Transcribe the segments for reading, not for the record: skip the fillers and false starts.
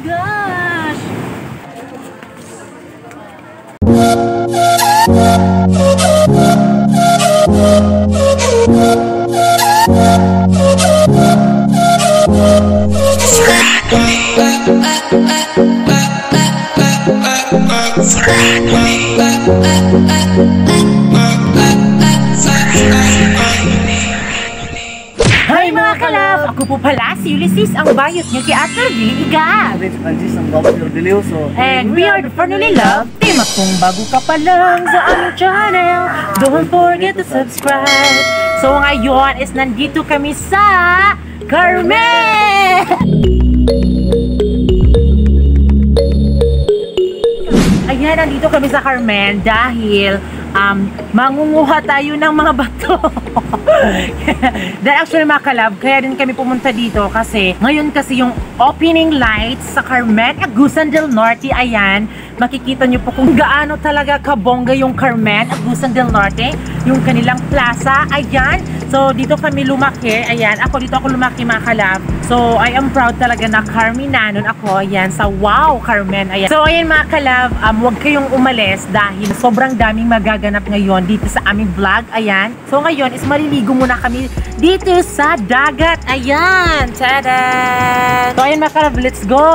gosh! Hi mga kalab! Ako po pala si Ulysses, ang bayot niyo kay Ate Diliga. And we are the Fernally Love Team. Kung bago ka pa lang sa aming channel, don't forget to subscribe. So ngayon is nandito kami sa Carmen! Ayan, nandito kami sa Carmen dahil mangunguha tayo ng mga bato. Dahil actually mga kalab, kaya din kami pumunta dito kasi ngayon kasi yung opening lights sa Carmen Agusan del Norte. Ayan, makikita nyo po kung gaano talaga kabongga yung Carmen Agusan del Norte, yung kanilang plaza. Ayan, so dito kami lumaki. Ayan, dito ako lumaki mga kalab. So I am proud talaga na Carmenanon ako. Ayan, sa Wow Carmen. Ayan. So ayan mga kalab, huwag kayong umalis dahil sobrang daming magaganap ngayon dito sa aming vlog. Ayan, so ngayon is maliligo muna kami dito sa dagat. Ayan, tada! So ayan mga kalab, let's go!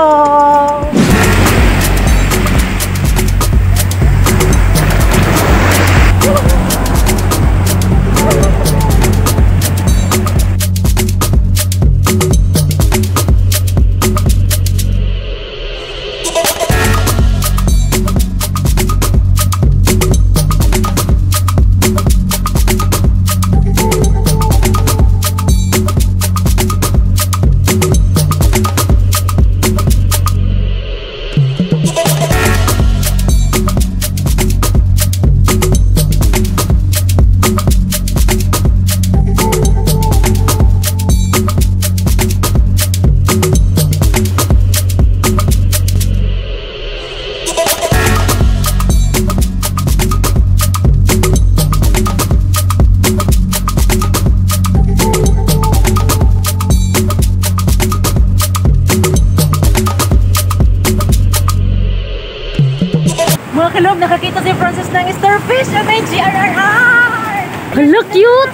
Mga kalab, nakakita si Francis ng starfish na may GRRR! Hala, cute!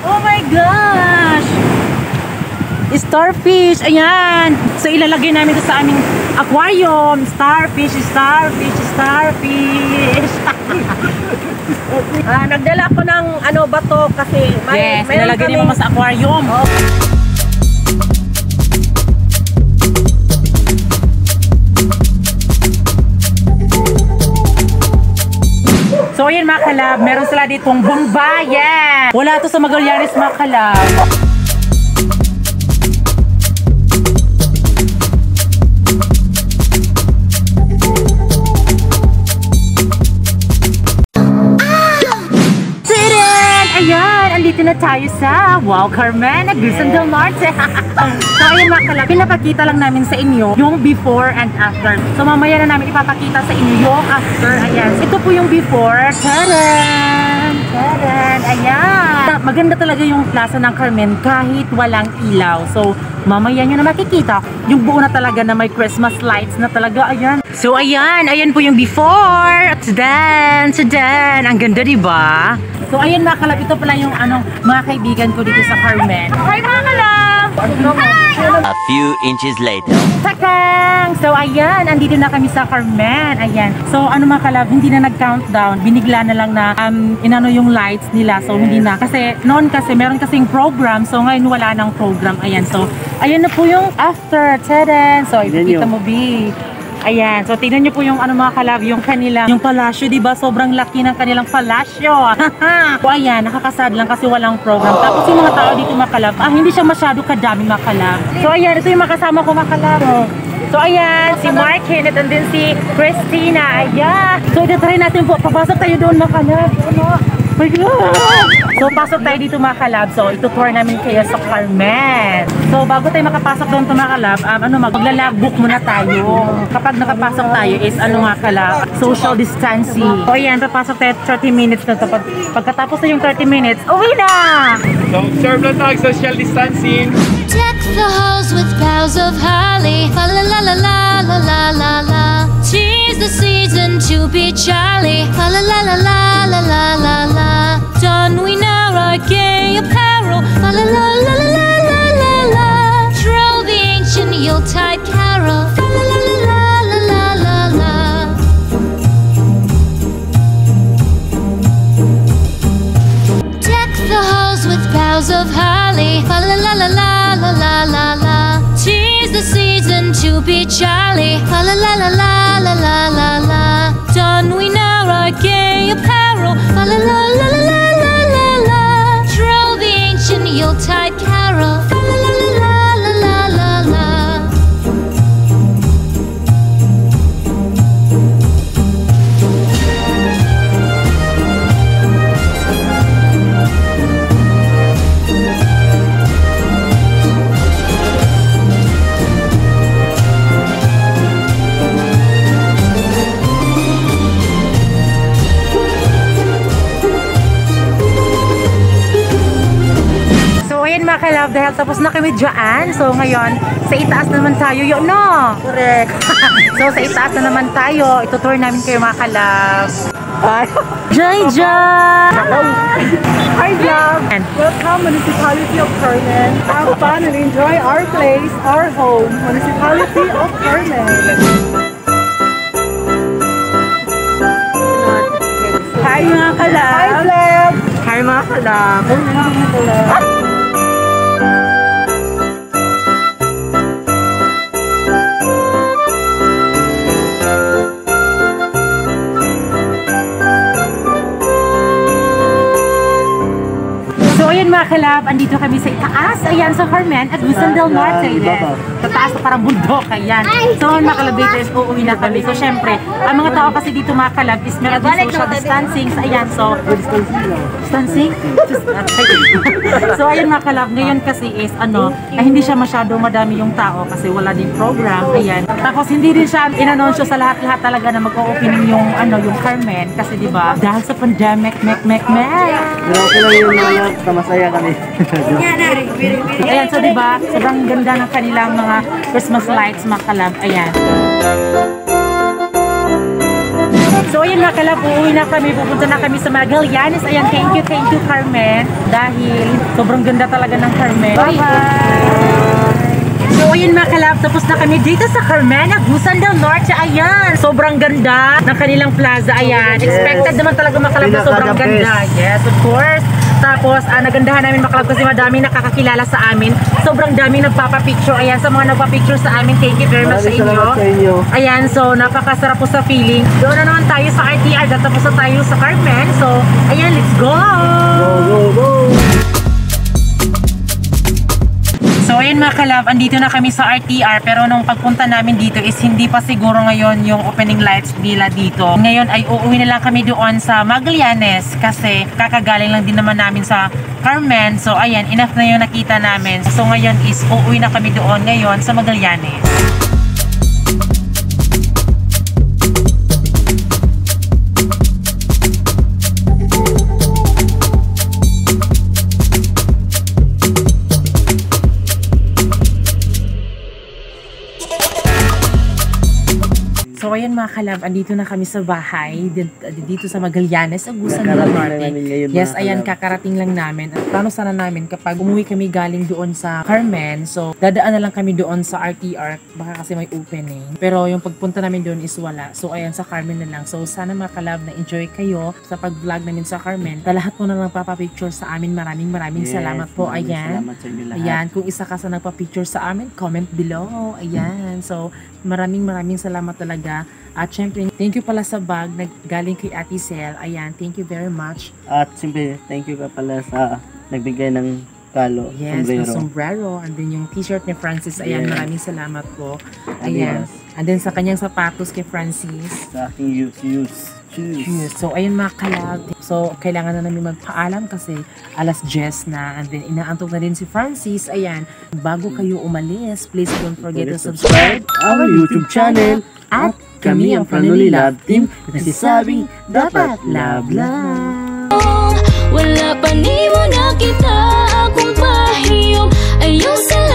Oh my gosh! Starfish! Ayan! So ilalagay namin ito sa aming aquarium. Starfish, starfish, starfish! Nagdala ako ng bato kasi yes, ilalagay ni Mama sa aquarium. Oh. So ayan mga kalab, meron sila ditong bumbayan. Wala to sa Magallanes mga kalab. Ayan, andito na tayo sa Wow Carmen Agusan del Norte. So ayan mga kalab, pinapakita lang namin sa inyo yung before and after. So mamaya na namin ipapakita sa inyo yung after. Ayan, ito po yung before. Taran! Taran! Ayan! Maganda talaga yung plaza ng Carmen kahit walang ilaw. So mamaya nyo na makikita yung buo na talaga na may Christmas lights na talaga. Ayan. So ayan, ayan po yung before. Tadan! Tadan! Ang ganda diba? So ayan mga kalab, ito pala yung mga kaibigan ko dito sa Carmen. Hi mga kalab! A few inches later. Takang! So ayan, andito na kami sa Carmen. Ayan. So mga kalab, hindi na nag-countdown. Binigla na lang na yung lights nila. So hindi na. Kasi noon kasi meron kasing program. So ngayon wala nang program. Ayan. So ayan na po yung after. Tadan! So ipakita mo, B. Ayan, so tingnan nyo po yung mga kalab, yung palasyo, diba? Sobrang laki ng kanilang palasyo. O ayan, nakakasad lang kasi walang program. Tapos yung mga tao dito mga kalab, hindi siya masyado kadami mga kalab. So ayan, ito yung makasama ko mga kalab. So ayan, si Mark Kenneth and din si Christina. Ayan. So ito try natin po, papasok tayo doon mga kalab. My God! So pasok tayo dito mga kalab. So itutour namin kayo sa Carmen. So bago tayo makapasok doon mga kalab, magla-logbook muna tayo. Kapag nakapasok tayo is mga kalab, social distancing. So ayan, papasok tayo 30 minutes na to. Pagkatapos na yung 30 minutes, uwi na! So observe lang tayo social distancing. Deck the halls with boughs of holly. Fa la la la la la la la la. 'Tis the season to be jolly. Fa la la la la la la la la. Don we now our gay apparel. Fa la la la la la la la la. Troll the ancient Yuletide carol. Fa la la la la la la la. Deck the halls with boughs of holly. Fa la la la la la la la la. 'Tis the season to be jolly. Fa la la la la la la la la. Don we now our gay apparel. Fa la la la la la la la la. Troll the ancient Yuletide carol. Fa la la la la la la la. Mga ka-love, dahil tapos na kami dyan. So ngayon, sa itaas naman tayo. Yun, no? Correct. So sa itaas na naman tayo. Itutour namin kayo mga ka-love. Jai Jai! Hi vlog! Welcome Municipality of Carmen. Have fun and enjoy our place, our home, Municipality of Carmen. Hi mga ka-love! Hi vlog! Hi mga ka-love! Ayan mga kalab, andito kami sa itaas. Ayan, sa Carmen at Luzon del Norte. Sa taas na parang bundok. Ayan. So mga kalabaters, uuwi na kami. So syempre, ang mga tao kasi dito mga kalab is meron din social distancing. So ayan, so distancing? So ayan mga kalab, ngayon kasi is hindi siya masyado madami yung tao kasi wala din program. Ayan. Tapos hindi din siya inanunsyo sa lahat-lahat talaga na mag-o-opening yung yung Carmen kasi di ba dahil sa pandemic, masaya kami. Ayan, so diba, sobrang ganda ng kanilang mga Christmas lights, mga kalab. Ayan. So ayan mga kalab, uuwi na kami, pupunta na kami sa Magallanes. Ayan, thank you Carmen. Dahil sobrang ganda talaga ng Carmen. Bye-bye! So ayun mga kalab, tapos na kami dito sa Carmen at Luzon del Norte. Ayan, sobrang ganda ng kanilang plaza. Ayan, expected naman talaga mga kalab na sobrang ganda. Yes, of course. Tapos, nagandahan namin makalab kasi madami nakakakilala sa amin. Sobrang dami nagpapapicture. Ayan, sa mga nagpapicture sa amin, thank you very much sa inyo. Ayan, so napakasarap po sa feeling. Doon na naman tayo sa RTR, tapos na tayo sa Carmen. So, ayan, let's go! Go, go, go! So ayun mga kalab, andito na kami sa RTR pero nung pagpunta namin dito is hindi pa siguro ngayon yung opening lights nila dito. Ngayon ay uuwi na lang kami doon sa Magallanes kasi kakagaling lang din naman namin sa Carmen. So ayan, enough na yung nakita namin. So ngayon is uuwi na kami doon ngayon sa Magallanes. So ayan mga kalab, andito na kami sa bahay dito sa Magallanes, Luzon del Norte. Yes, ayan, kakarating lang namin. At plano sana namin kapag umuwi kami galing doon sa Carmen, so dadaan na lang kami doon sa RTR baka kasi may opening. Pero yung pagpunta namin doon is wala. So ayan, sa Carmen na lang. So sana mga kalab na enjoy kayo sa pag-vlog namin sa Carmen. Sa lahat po na nagpapapicture sa amin, maraming salamat po. Ayan. Salamat sa inyo lahat. Ayan, kung isa ka sa nagpa-picture sa amin, comment below. Ayan. So maraming salamat talaga. At syempre, thank you pala sa bag na galing kay Ate Sel. Ayan, thank you very much. At siyempre, thank you ka pala sa nagbigay ng kalo, yes, sombrero. Yes, sombrero. And then yung t-shirt ni Francis. Ayan, yes. Maraming salamat po. Ayan. And then sa kanyang sapatos kay Francis. Sa aking shoes. So, ayun mga kalab. So, kailangan na namin magpaalam kasi alas 10 na. And then, inaantok na din si Francis. Ayan, bago kayo umalis, please don't forget to subscribe our YouTube channel. At kami ang Family Love Team nagsasabing dapat love. Wala pa ni mo nakita akong pahiyong. Ayaw sa